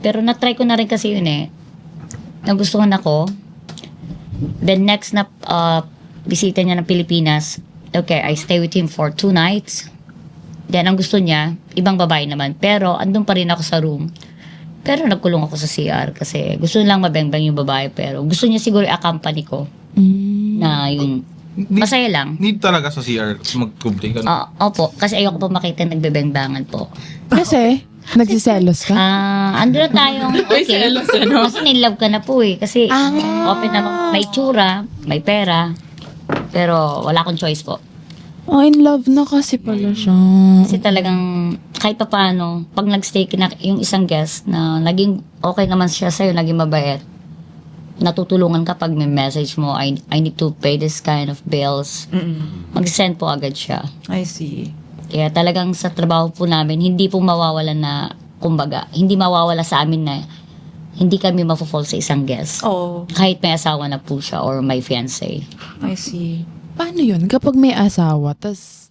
Pero na-try ko na rin kasi yun eh. Nagustuhan ako. Then next na bisita niya ng Pilipinas, okay, I stay with him for 2 nights. Then ang gusto niya, ibang babae naman. Pero andun pa rin ako sa room. Pero nagkulong ako sa CR kasi gusto lang mabengbang yung babae. Pero gusto niya siguro i-accompany ko na yung masaya lang. Need talaga sa CR magkubli ka. Opo, kasi ayoko po makita nagbebengbangan po. Kasi, nagsiselos ka? Ando na tayong okay. Kasi nilove ka na po eh. Kasi open na may tsura, may pera. Pero wala akong choice po. Oh, in love na kasi pala siya. Kasi talagang kahit pa paano, pag nagstay ka na yung isang guest na naging okay naman siya sa'yo, naging mabait, natutulungan ka pag may message mo, I need to pay this kind of bills. Mag-send po agad siya. I see. Kaya talagang sa trabaho po namin, hindi po mawawala na, kumbaga, hindi mawawala sa amin na hindi kami mafo-fall sa isang guest. Oh, Kahit may asawa na po siya or may fiancé. I see. Paano yun? Kapag may asawa, tas